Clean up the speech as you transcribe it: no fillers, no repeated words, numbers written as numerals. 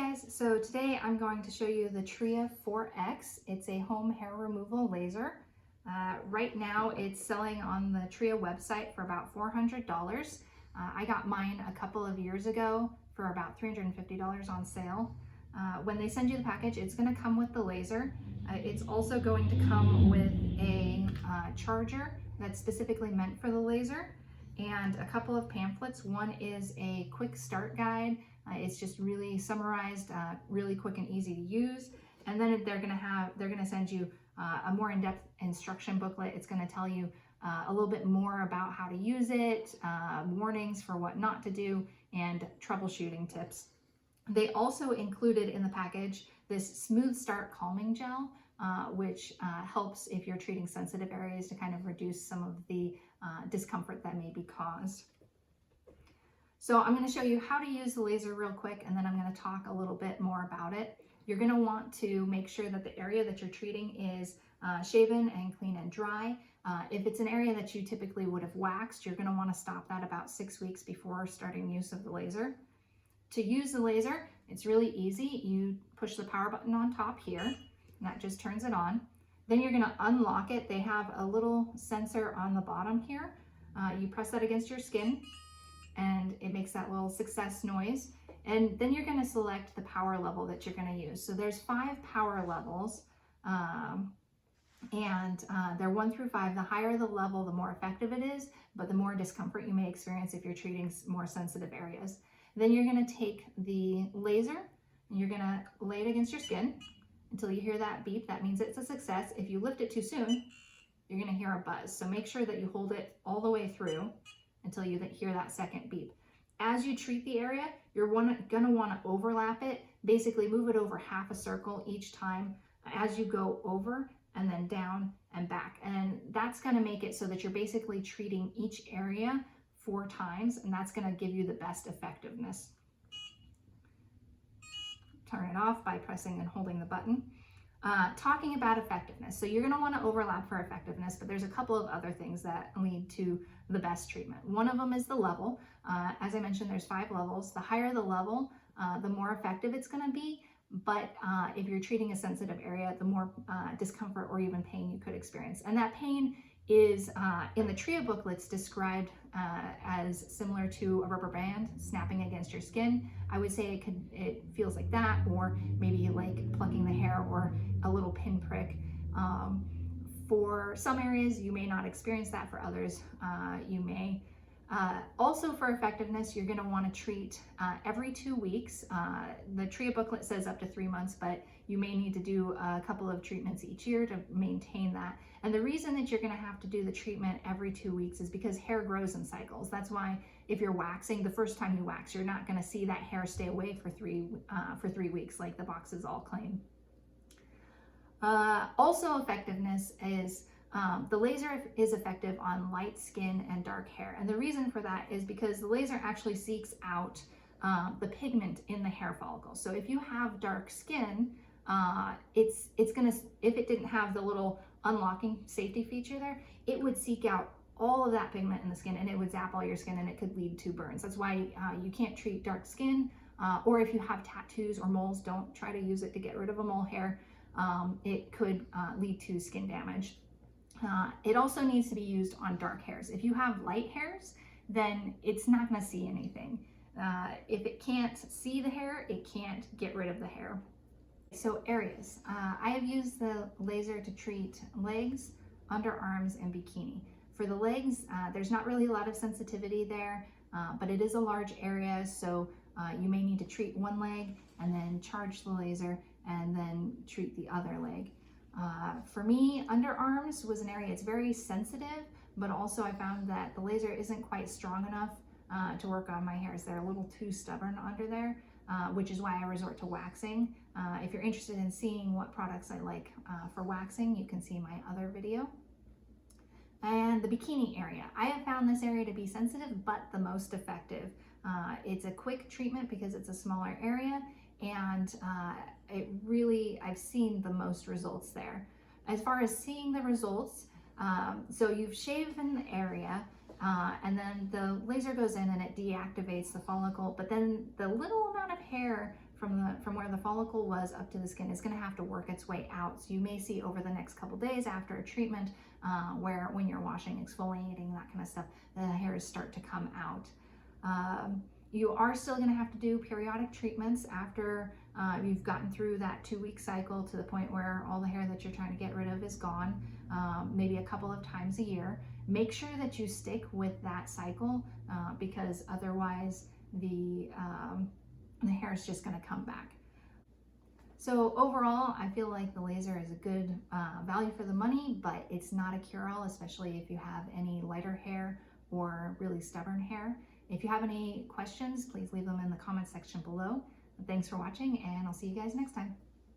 guys, so today I'm going to show you the Tria 4X. It's a home hair removal laser. Right now it's selling on the Tria website for about $400. I got mine a couple of years ago for about $350 on sale. When they send you the package, it's going to come with the laser. It's also going to come with a charger that's specifically meant for the laser and a couple of pamphlets. One is a quick start guide. It's just really summarized, really quick and easy to use. And then they're gonna send you a more in-depth instruction booklet. It's gonna tell you a little bit more about how to use it, warnings for what not to do, and troubleshooting tips. They also included in the package this Smooth Start Calming Gel, which helps if you're treating sensitive areas to kind of reduce some of the discomfort that may be caused. So I'm going to show you how to use the laser real quick, and then I'm going to talk a little bit more about it. You're going to want to make sure that the area that you're treating is shaven and clean and dry. If it's an area that you typically would have waxed, you're going to want to stop that about 6 weeks before starting use of the laser. To use the laser, it's really easy. You push the power button on top here, and that just turns it on. Then you're going to unlock it. They have a little sensor on the bottom here. You press that against your skin, and it makes that little success noise. And then you're going to select the power level that you're going to use. So there's 5 power levels, and they're 1 through 5. The higher the level, the more effective it is, but the more discomfort you may experience if you're treating more sensitive areas. Then you're going to take the laser and you're going to lay it against your skin until you hear that beep. That means it's a success. If you lift it too soon, you're going to hear a buzz. So make sure that you hold it all the way through until you hear that second beep. As you treat the area, you're going to want to overlap it. Basically move it over half a circle each time as you go over and then down and back. And that's going to make it so that you're basically treating each area 4 times, and that's going to give you the best effectiveness. Turn it off by pressing and holding the button. Talking about effectiveness. So you're going to want to overlap for effectiveness, but there's a couple of other things that lead to the best treatment. One of them is the level. As I mentioned, there's 5 levels. The higher the level, the more effective it's going to be. But if you're treating a sensitive area, the more discomfort or even pain you could experience. And that pain is in the Tria booklets described as similar to a rubber band snapping against your skin. I would say it feels like that, or maybe like plucking the hair or a little pinprick. For some areas, you may not experience that. For others, you may. Also for effectiveness, you're going to want to treat every 2 weeks. The Tria booklet says up to 3 months, but you may need to do a couple of treatments each year to maintain that. And the reason that you're going to have to do the treatment every 2 weeks is because hair grows in cycles. That's why if you're waxing, the first time you wax, you're not going to see that hair stay away for 3 weeks like the boxes all claim. Also effectiveness is the laser is effective on light skin and dark hair. And the reason for that is because the laser actually seeks out the pigment in the hair follicle. So if you have dark skin, it's gonna, if it didn't have the little unlocking safety feature there, it would seek out all of that pigment in the skin and it would zap all your skin and it could lead to burns. That's why you can't treat dark skin, or if you have tattoos or moles, don't try to use it to get rid of a mole hair. It could lead to skin damage. It also needs to be used on dark hairs. If you have light hairs, then it's not going to see anything. If it can't see the hair, it can't get rid of the hair. So areas. I have used the laser to treat legs, underarms, and bikini. For the legs, there's not really a lot of sensitivity there, but it is a large area, so you may need to treat one leg and then charge the laser and then treat the other leg. For me, underarms was an area it's very sensitive, but also I found that the laser isn't quite strong enough to work on my hairs. They're a little too stubborn under there, which is why I resort to waxing. If you're interested in seeing what products I like for waxing, you can see my other video. And the bikini area. I have found this area to be sensitive, but the most effective. It's a quick treatment because it's a smaller area, and I've seen the most results there. As far as seeing the results, so you've shaven the area, and then the laser goes in and it deactivates the follicle, but then the little amount of hair from where the follicle was up to the skin is going to have to work its way out. So you may see over the next couple days after a treatment where when you're washing, exfoliating, that kind of stuff, the hairs start to come out. You are still going to have to do periodic treatments after you've gotten through that 2-week cycle to the point where all the hair that you're trying to get rid of is gone, maybe a couple of times a year. Make sure that you stick with that cycle because otherwise the hair is just going to come back. So overall, I feel like the laser is a good value for the money, but it's not a cure-all, especially if you have any lighter hair or really stubborn hair. If you have any questions, please leave them in the comment section below. Thanks for watching, and I'll see you guys next time.